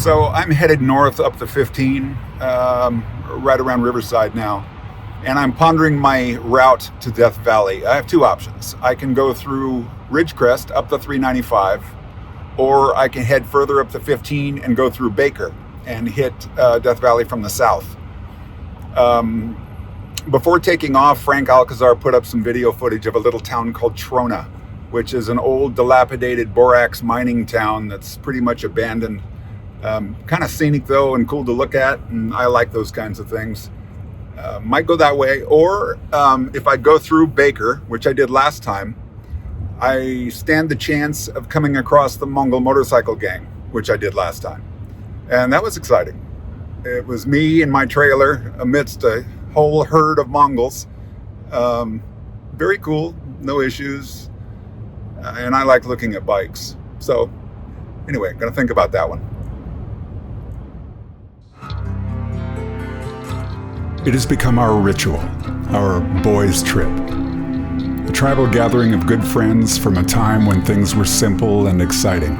So I'm headed north up the 15, right around Riverside now, and I'm pondering my route to Death Valley. I have two options. I can go through Ridgecrest up the 395, or I can head further up the 15 and go through Baker and hit Death Valley from the south. Before taking off, Frank Alcazar put up some video footage of a little town called Trona, which is an old dilapidated borax mining town that's pretty much abandoned. Kind of scenic though, and cool to look at, and I like those kinds of things. Might go that way, or if I go through Baker, which I did last time, I stand the chance of coming across the Mongol motorcycle gang, which I did last time. And that was exciting. It was me and my trailer amidst a whole herd of Mongols. Very cool, no issues. And I like looking at bikes. So anyway, gonna think about that one. It has become our ritual, our boys' trip. A tribal gathering of good friends from a time when things were simple and exciting.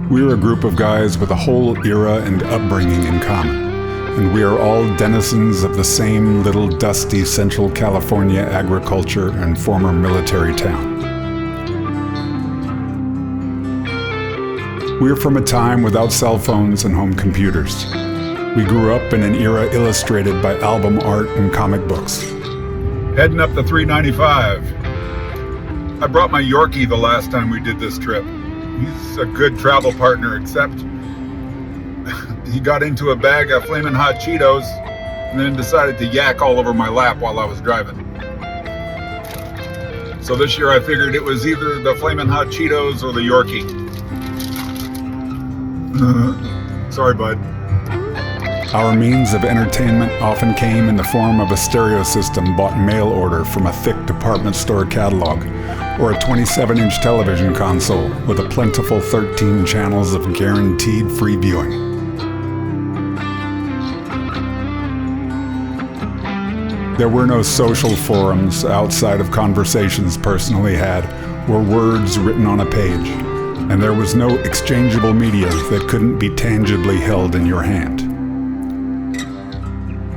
We are a group of guys with a whole era and upbringing in common, and we are all denizens of the same little dusty Central California agriculture and former military town. We are from a time without cell phones and home computers. We grew up in an era illustrated by album art and comic books. Heading up the 395. I brought my Yorkie the last time we did this trip. He's a good travel partner, except he got into a bag of Flamin' Hot Cheetos and then decided to yak all over my lap while I was driving. So this year I figured it was either the Flamin' Hot Cheetos or the Yorkie. Sorry, bud. Our means of entertainment often came in the form of a stereo system bought mail order from a thick department store catalog, or a 27-inch television console with a plentiful 13 channels of guaranteed free viewing. There were no social forums outside of conversations personally had, or words written on a page, and there was no exchangeable media that couldn't be tangibly held in your hand.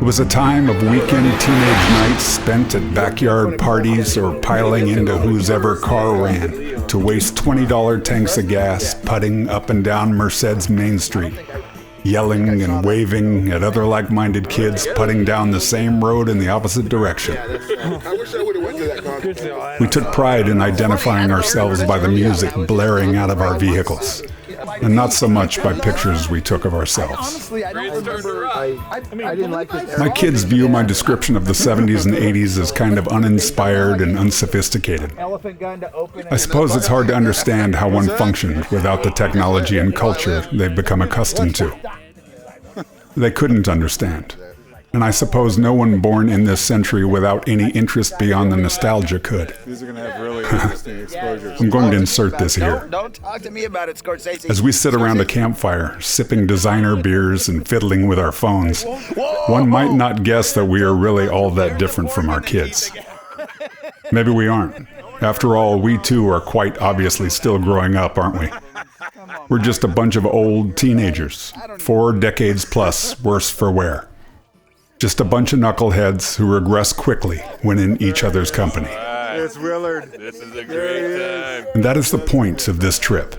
It was a time of weekend teenage nights spent at backyard parties or piling into whose ever car ran to waste $20 tanks of gas putting up and down Merced's Main Street, yelling and waving at other like-minded kids putting down the same road in the opposite direction. We took pride in identifying ourselves by the music blaring out of our vehicles, and not so much by pictures we took of ourselves. My kids view my description of the 70s and 80s as kind of uninspired and unsophisticated. I suppose it's hard to understand how one functioned without the technology and culture they've become accustomed to. They couldn't understand. And I suppose no one born in this century without any interest beyond the nostalgia could. These are going to have really interesting exposures. I'm going to insert this here. Don't talk to me about it, Scorsese. As we sit around a campfire, sipping designer beers and fiddling with our phones, one might not guess that we are really all that different from our kids. Maybe we aren't. After all, we too are quite obviously still growing up, aren't we? We're just a bunch of old teenagers, 4 decades plus, worse for wear. Just a bunch of knuckleheads who regress quickly when in each other's company. It's Willard. This is a great time. And that is the point of this trip.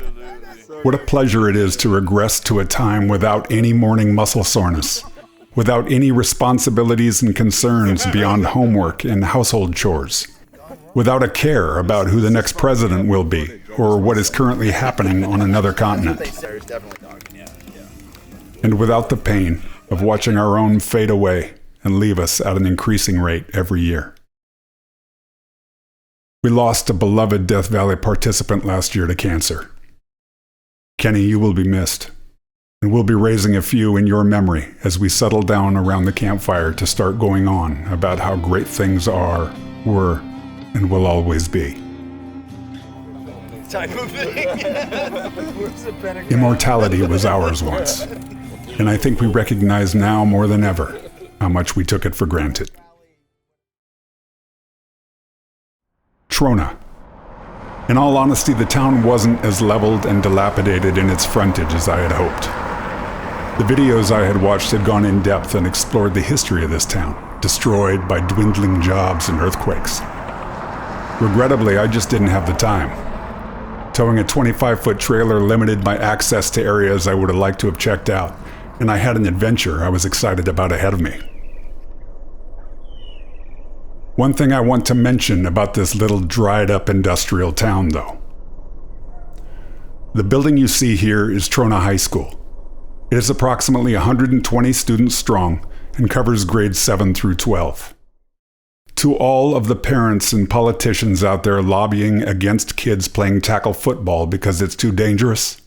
What a pleasure it is to regress to a time without any morning muscle soreness, without any responsibilities and concerns beyond homework and household chores, without a care about who the next president will be or what is currently happening on another continent, and without the pain of watching our own fade away and leave us at an increasing rate every year. We lost a beloved Death Valley participant last year to cancer. Kenny, you will be missed, and we'll be raising a few in your memory as we settle down around the campfire to start going on about how great things are, were, and will always be. Immortality was ours once. And I think we recognize now more than ever how much we took it for granted. Trona. In all honesty, the town wasn't as leveled and dilapidated in its frontage as I had hoped. The videos I had watched had gone in depth and explored the history of this town, destroyed by dwindling jobs and earthquakes. Regrettably, I just didn't have the time. Towing a 25-foot trailer limited my access to areas I would have liked to have checked out, and I had an adventure I was excited about ahead of me. One thing I want to mention about this little dried-up industrial town, though. The building you see here is Trona High School. It is approximately 120 students strong and covers grades 7 through 12. To all of the parents and politicians out there lobbying against kids playing tackle football because it's too dangerous,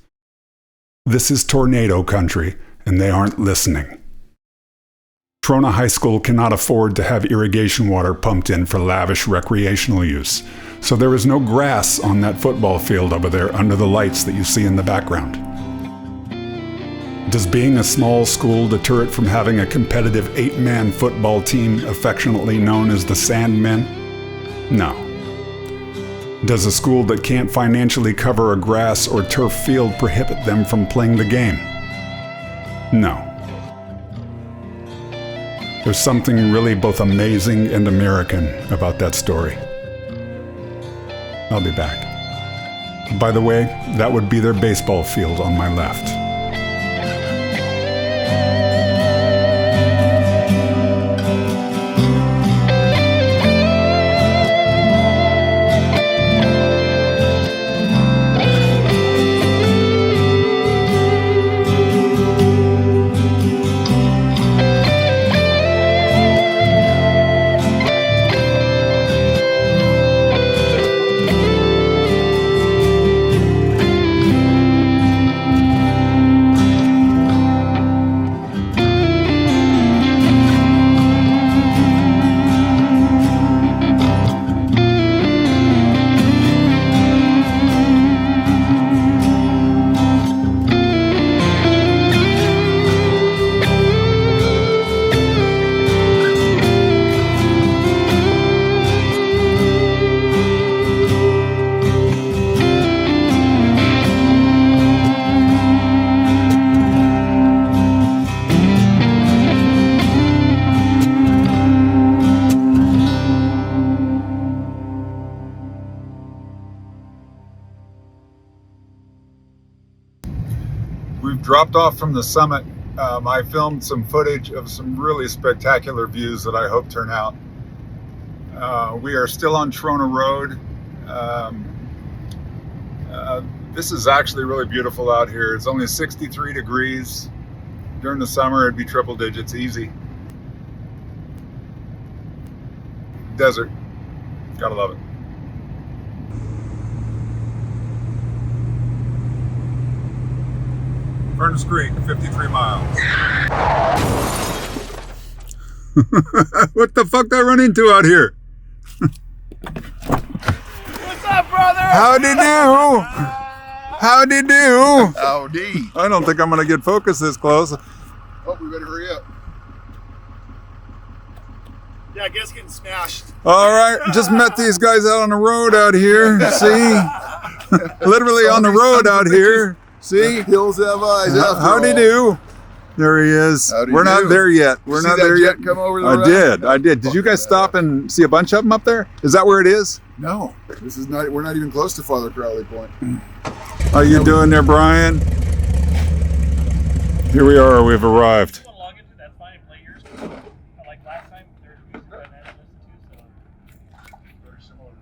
this is tornado country and they aren't listening. Trona High School cannot afford to have irrigation water pumped in for lavish recreational use, so there is no grass on that football field over there under the lights that you see in the background. Does being a small school deter it from having a competitive 8-man football team affectionately known as the Sandmen? No. Does a school that can't financially cover a grass or turf field prohibit them from playing the game? No. There's something really both amazing and American about that story. I'll be back. By the way, that would be their baseball field on my left. We've dropped off from the summit. I filmed some footage of some really spectacular views that I hope turn out. We are still on Trona Road. This is actually really beautiful out here. It's only 63 degrees. During the summer, it'd be triple digits, easy. Desert. Gotta love it. Furnace Creek, 53 miles. What the fuck did I run into out here? What's up, brother? Howdy do? Howdy do? Howdy. I don't think I'm gonna get focused this close. Oh, we better hurry up. Yeah, I guess getting smashed. All right, just met these guys out on the road out here. See? Literally on the road out here. See? Hills have eyes. Howdy do? There he is. Howdy We're not do. there yet. We're See not that there jet yet. come over the I road? did. Did you guys stop and see a bunch of them up there? Is that where it is? No, this is not. We're not even close to Father Crowley Point. How you doing there, Brian? Here we are. We've arrived. Log into that's fine. Play yours. Like last time, there's music that I had to listen to, so very similar.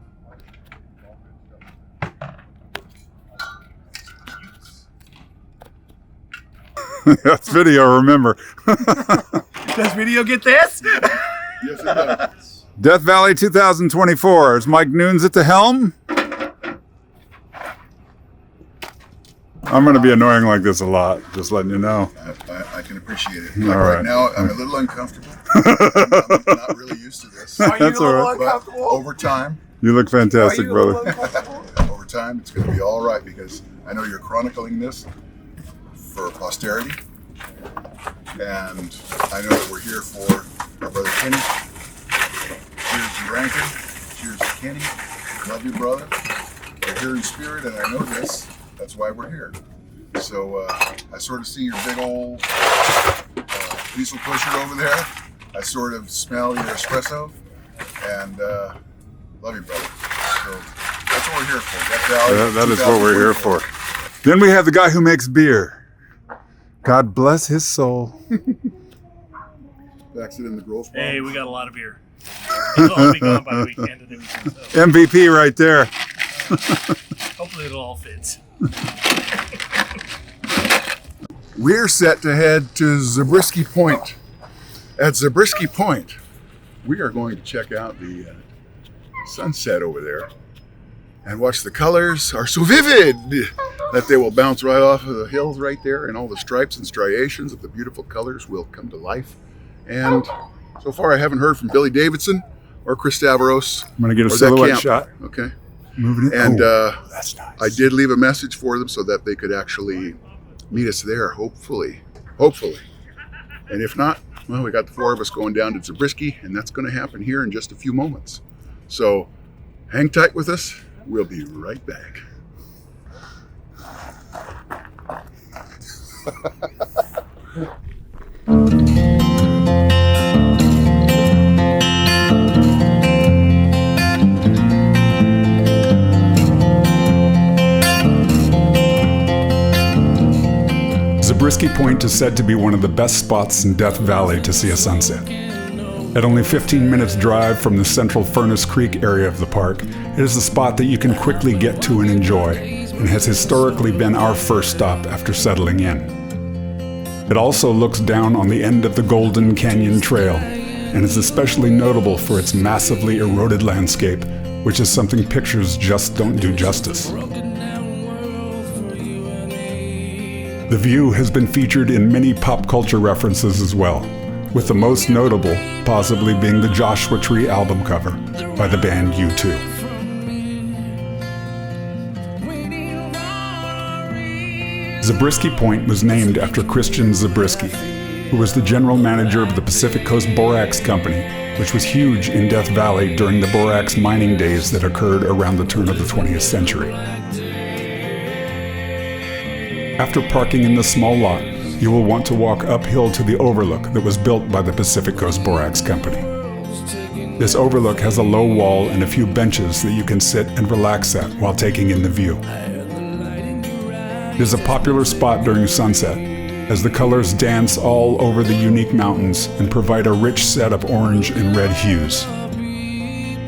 That's video, remember. Does video get this? Yes, it does. Death Valley 2024. Is Mike Noons at the helm? I'm going to be annoying like this a lot, just letting you know. I can appreciate it. All right. Right now, I'm a little uncomfortable. I'm not really used to this. Are you That's a little all right. But uncomfortable? over time, You look fantastic, Are you a little brother. uncomfortable? over time, it's going to be all right because I know you're chronicling this for posterity, and I know that we're here for our brother Kenny. Cheers to Rankin. Cheers to Kenny. Love you, brother. We're here in spirit, and I know this. That's why we're here. So I sort of see your big old diesel pusher over there. I sort of smell your espresso, and love you, brother. So that's what we're here for. Death Valley. That is what we're here for. Then we have the guy who makes beer. God bless his soul. Backs it in the growth. Hey, we got a lot of beer. It'll all be gone by the weekend. And everything, so MVP right there. hopefully it all fits. We're set to head to Zabriskie Point. At Zabriskie Point, we are going to check out the sunset over there and watch the colors are so vivid that they will bounce right off of the hills right there, and all the stripes and striations of the beautiful colors will come to life. And so far I haven't heard from Billy Davidson or Chris Stavros. I'm going to get a or that silhouette camp. shot. Okay. Moving it. And that's nice. I did leave a message for them so that they could actually meet us there, hopefully. And if not, well, we got the four of us going down to Zabriskie, and that's going to happen here in just a few moments. So hang tight with us. We'll be right back. Zabriskie Point is said to be one of the best spots in Death Valley to see a sunset. At only 15 minutes drive from the central Furnace Creek area of the park, it is a spot that you can quickly get to and enjoy, and has historically been our first stop after settling in. It also looks down on the end of the Golden Canyon Trail, and is especially notable for its massively eroded landscape, which is something pictures just don't do justice. The view has been featured in many pop culture references as well, with the most notable possibly being the Joshua Tree album cover by the band U2. Zabriskie Point was named after Christian Zabriskie, who was the general manager of the Pacific Coast Borax Company, which was huge in Death Valley during the borax mining days that occurred around the turn of the 20th century. After parking in the small lot, you will want to walk uphill to the overlook that was built by the Pacific Coast Borax Company. This overlook has a low wall and a few benches that you can sit and relax at while taking in the view. It is a popular spot during sunset, as the colors dance all over the unique mountains and provide a rich set of orange and red hues.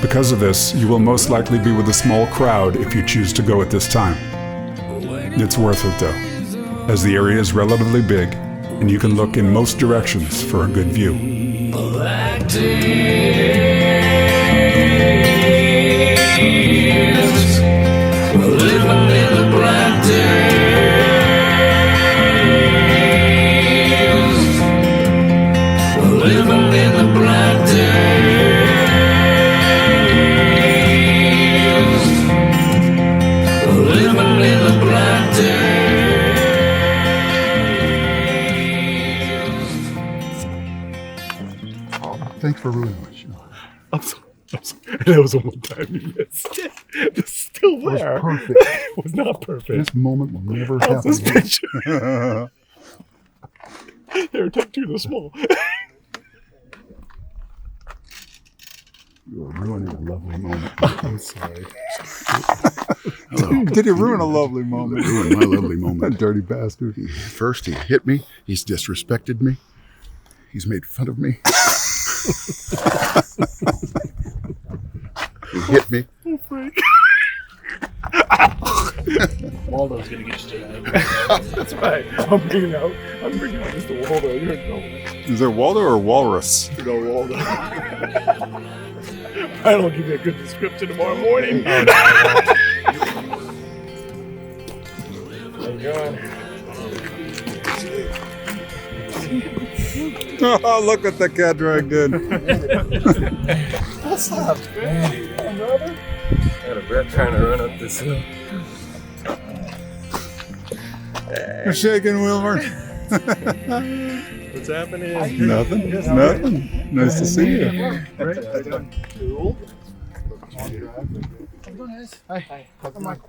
Because of this, you will most likely be with a small crowd if you choose to go at this time. It's worth it though, as the area is relatively big and you can look in most directions for a good view. Thanks for ruining my show. I'm sorry. That was the one time you missed. It's still there. It was perfect. It was not perfect. This moment will never How's happen this again. picture? Here, take two of the small. You are ruining a lovely moment. I'm sorry. Did he ruin a lovely moment? Ruined my lovely moment. That dirty bastard. First, he hit me. He's disrespected me. He's made fun of me. He hit me. Oh, Frank. Waldo's gonna get you. That's right. I'm bringing out Mr. Waldo. You're no Is there Waldo or Walrus? Waldo. I don't give you a good description tomorrow morning. Thank God. Oh, look what the cat dragged in. What's up, man? Brother? Got a breath trying to run up this hill. You're shaking, Wilmer. What's happening? Nothing. Nice to see you. Cool. Hi. I'm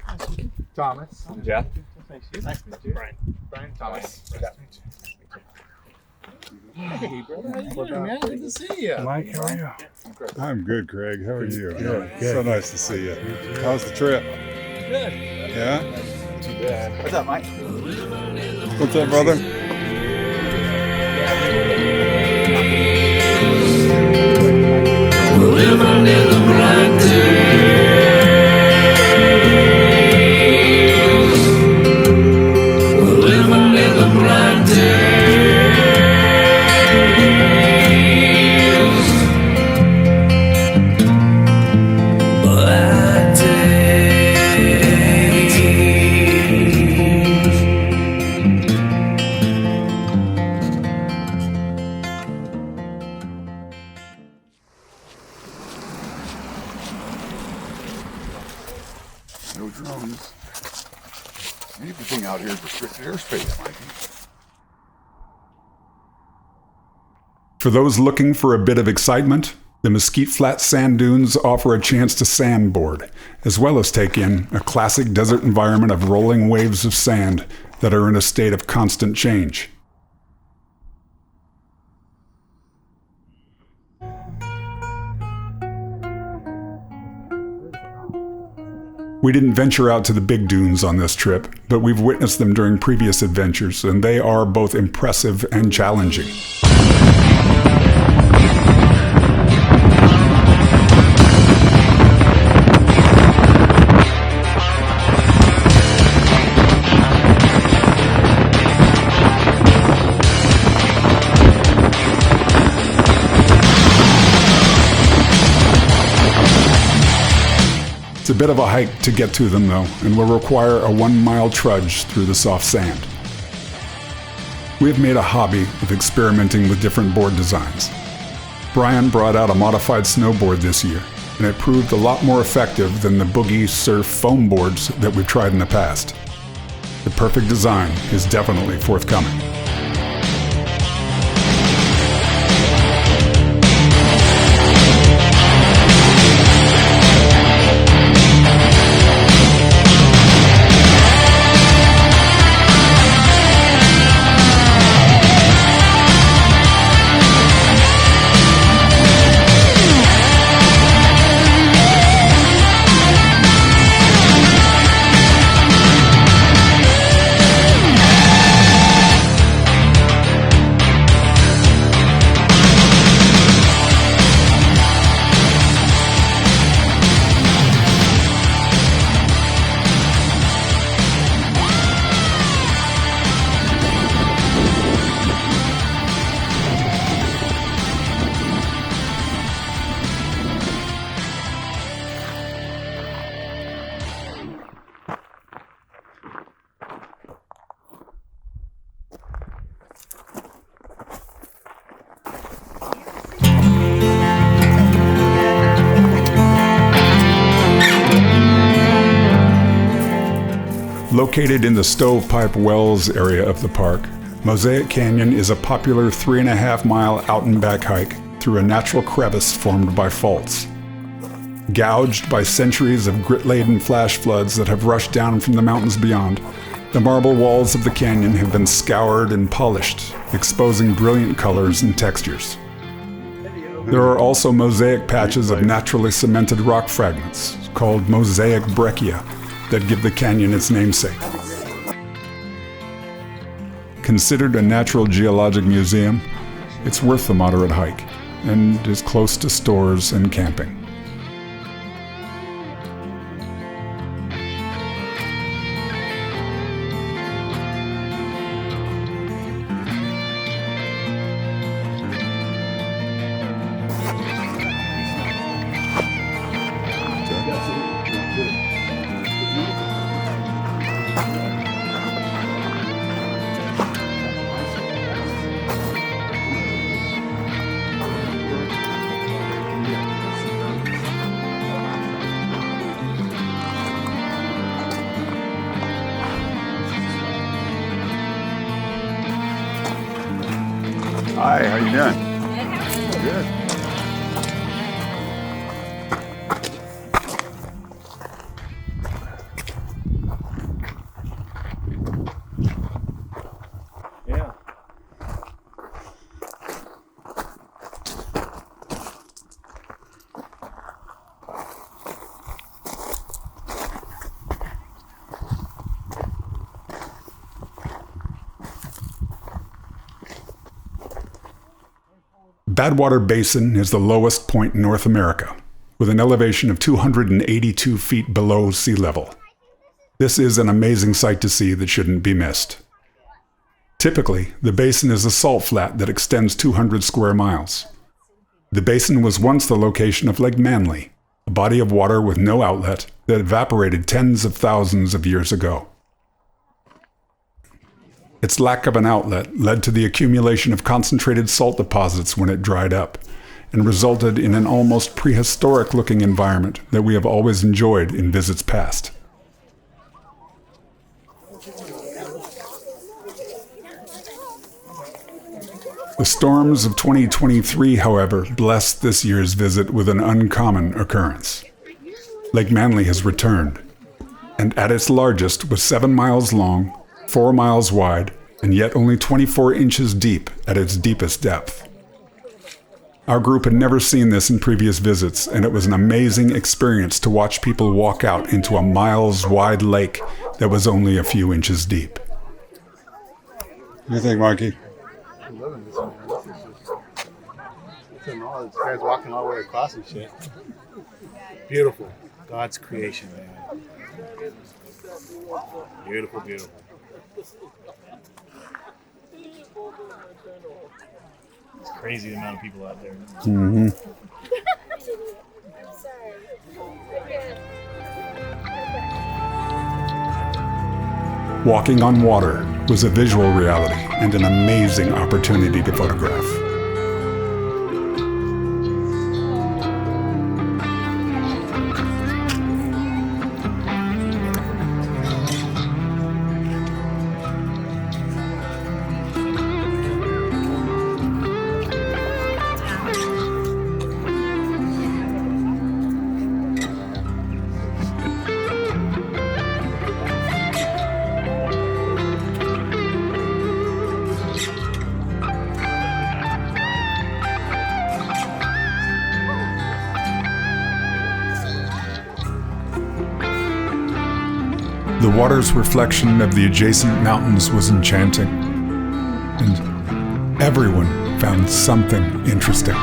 Thomas. Jeff. Nice to meet you. Brian. Brian Thomas. Hey, brother, how you doing, man? Good to see you. Mike, how are you? I'm good, Craig. How are you? Good. So nice to see you. How's the trip? Good. Yeah? Too bad. What's up, Mike? What's up, brother? Living in the bright days. Living in the bright days. Bright days. No drones. Everything out here is restricted airspace, Mikey. For those looking for a bit of excitement, the Mesquite Flat Sand Dunes offer a chance to sandboard, as well as take in a classic desert environment of rolling waves of sand that are in a state of constant change. We didn't venture out to the big dunes on this trip, but we've witnessed them during previous adventures, and they are both impressive and challenging. It's a bit of a hike to get to them, though, and will require a 1-mile trudge through the soft sand. We have made a hobby of experimenting with different board designs. Brian brought out a modified snowboard this year, and it proved a lot more effective than the Boogie Surf foam boards that we've tried in the past. The perfect design is definitely forthcoming. Located in the Stovepipe Wells area of the park, Mosaic Canyon is a popular 3.5-mile out-and-back hike through a natural crevice formed by faults. Gouged by centuries of grit-laden flash floods that have rushed down from the mountains beyond, the marble walls of the canyon have been scoured and polished, exposing brilliant colors and textures. There are also mosaic patches of naturally cemented rock fragments, called mosaic breccia, that give the canyon its namesake. Considered a natural geologic museum, it's worth the moderate hike, and is close to stores and camping. Hi, how you doing? Good. Badwater Basin is the lowest point in North America, with an elevation of 282 feet below sea level. This is an amazing sight to see that shouldn't be missed. Typically, the basin is a salt flat that extends 200 square miles. The basin was once the location of Lake Manly, a body of water with no outlet that evaporated tens of thousands of years ago. Its lack of an outlet led to the accumulation of concentrated salt deposits when it dried up, and resulted in an almost prehistoric-looking environment that we have always enjoyed in visits past. The storms of 2023, however, blessed this year's visit with an uncommon occurrence. Lake Manly has returned, and at its largest was 7 miles long, 4 miles wide, and yet only 24 inches deep at its deepest depth. Our group had never seen this in previous visits, and it was an amazing experience to watch people walk out into a miles-wide lake that was only a few inches deep. What do you think, Mikey? I'm loving this, man. This is guys walking all the way across and shit. Beautiful. God's creation, man. Beautiful, beautiful. It's crazy the amount of people out there. Mm-hmm. Walking on water was a visual reality and an amazing opportunity to photograph. The water's reflection of the adjacent mountains was enchanting, and everyone found something interesting.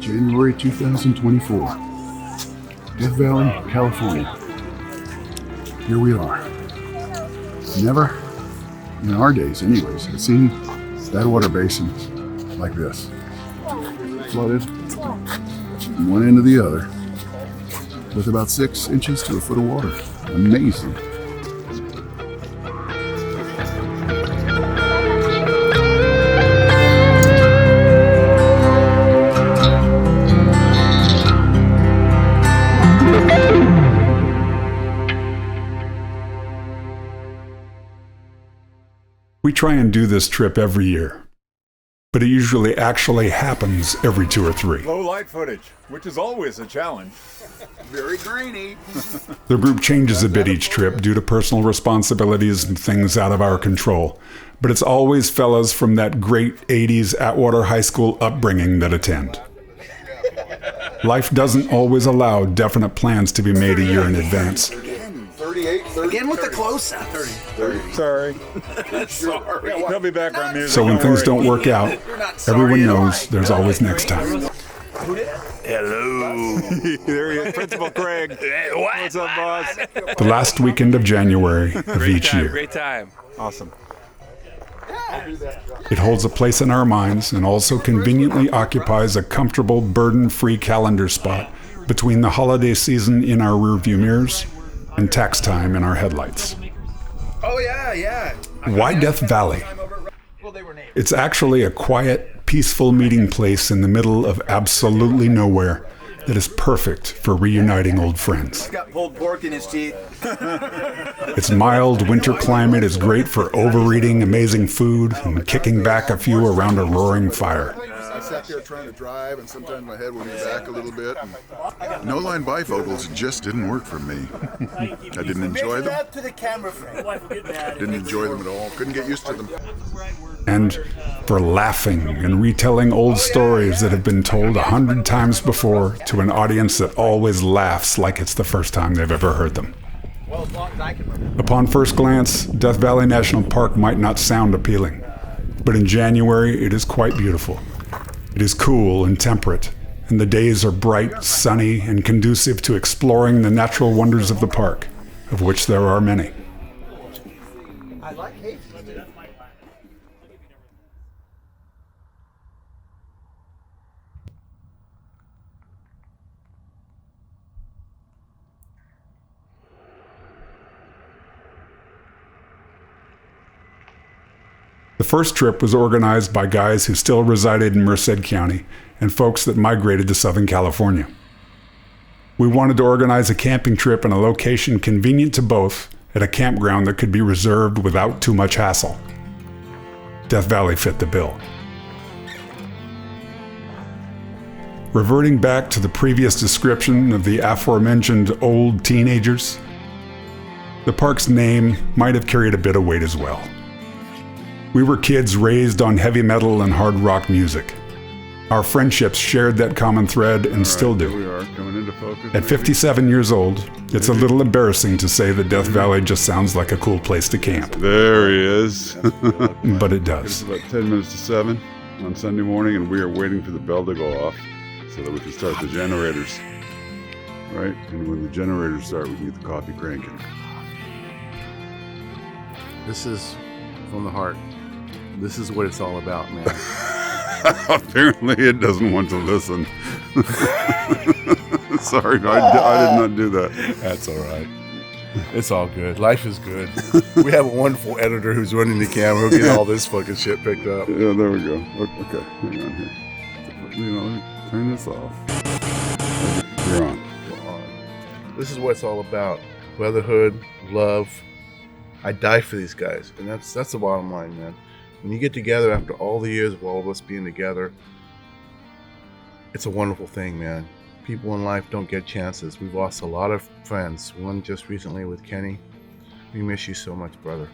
January 2024, Death Valley, California. Here we are. Never, in our days anyways, had seen Badwater Basin like this. Flooded from one end to the other with about 6 inches to a foot of water. Amazing. We try and do this trip every year, but it usually actually happens every 2 or 3. Low light footage, which is always a challenge. Very grainy. The group changes a bit each trip due to personal responsibilities and things out of our control, but it's always fellas from that great 80s Atwater High School upbringing that attend. Life doesn't always allow definite plans to be made a year in advance. 38, 30, Again with the close-up. 30. Sorry. He'll be back on music. So when things don't work out, everyone knows there's always next time. Hello. There he is, Principal Craig. What's up, boss? The last weekend of January of each year. Great time. Awesome. It holds a place in our minds and also conveniently occupies a comfortable, burden-free calendar spot between the holiday season in our rearview mirrors and tax time in our headlights. Oh, yeah. Why Death Valley? It's actually a quiet, peaceful meeting place in the middle of absolutely nowhere that is perfect for reuniting old friends. Got pulled pork in his teeth. Its mild winter climate is great for overeating amazing food and kicking back a few around a roaring fire. I sat there trying to drive, and sometimes my head would be back a little bit. No-line bifocals just didn't work for me. I didn't enjoy them. To the camera frame. Didn't enjoy them at all. Couldn't get used to them. And for laughing and retelling old stories that have been told 100 times before to an audience that always laughs like it's the first time they've ever heard them. Upon first glance, Death Valley National Park might not sound appealing, but in January it is quite beautiful. It is cool and temperate, and the days are bright, sunny, and conducive to exploring the natural wonders of the park, of which there are many. I like Hades. The first trip was organized by guys who still resided in Merced County and folks that migrated to Southern California. We wanted to organize a camping trip in a location convenient to both at a campground that could be reserved without too much hassle. Death Valley fit the bill. Reverting back to the previous description of the aforementioned old teenagers, the park's name might have carried a bit of weight as well. We were kids raised on heavy metal and hard rock music. Our friendships shared that common thread and still do. Here we are, coming into focus. At 57 years old, it's a little embarrassing to say that Death Valley just sounds like a cool place to camp. There he is. But it It's does. about 10 minutes to 7 on Sunday morning, and we are waiting for the bell to go off so that we can start the generators. Right? And when the generators start, we can get the coffee cranking. This is from the heart. This is what it's all about, man. Apparently, it doesn't want to listen. Sorry, I did not do that. That's all right. It's all good. Life is good. We have a wonderful editor who's running the camera. He'll get all this fucking shit picked up. Yeah, there we go. Okay, hang on here. You know, let me turn this off. You're on. This is what it's all about. Brotherhood, love. I die for these guys, and that's the bottom line, man. When you get together after all the years of all of us being together, it's a wonderful thing, man. People in life don't get chances. We've lost a lot of friends. One just recently with Kenny. We miss you so much, brother.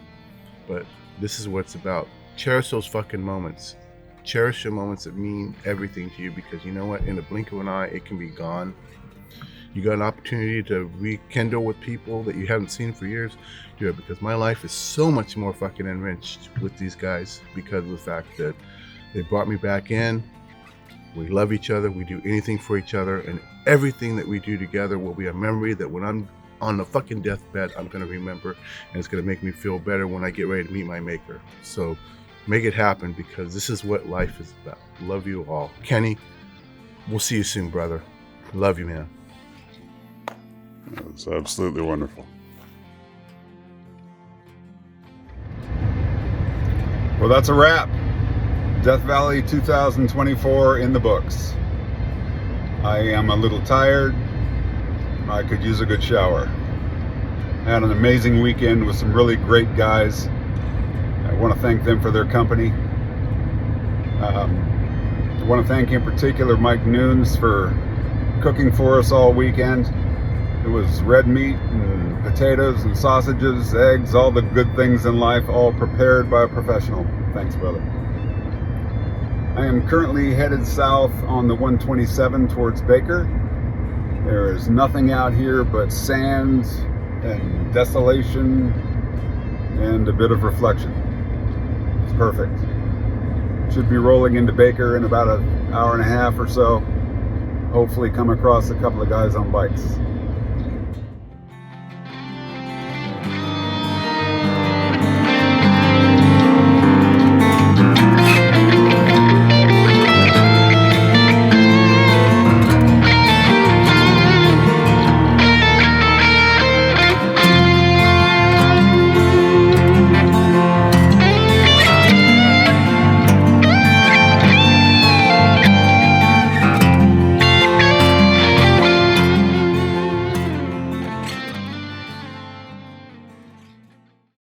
But this is what it's about. Cherish those fucking moments. Cherish the moments that mean everything to you, because you know what? In the blink of an eye, it can be gone. You got an opportunity to rekindle with people that you haven't seen for years. Do it, because my life is so much more fucking enriched with these guys because of the fact that they brought me back in. We love each other. We do anything for each other, and everything that we do together will be a memory that when I'm on the fucking deathbed, I'm going to remember, and it's going to make me feel better when I get ready to meet my maker. So make it happen, because this is what life is about. Love you all. Kenny, we'll see you soon, brother. Love you, man. It's absolutely wonderful. Well, that's a wrap. Death Valley 2024 in the books. I am a little tired. I could use a good shower. Had an amazing weekend with some really great guys. I want to thank them for their company. I want to thank in particular Mike Nunes for cooking for us all weekend. It was red meat and potatoes and sausages, eggs, all the good things in life, all prepared by a professional. Thanks, brother. I am currently headed south on the 127 towards Baker. There is nothing out here but sand and desolation and a bit of reflection. It's perfect. Should be rolling into Baker in about an hour and a half or so. Hopefully come across a couple of guys on bikes.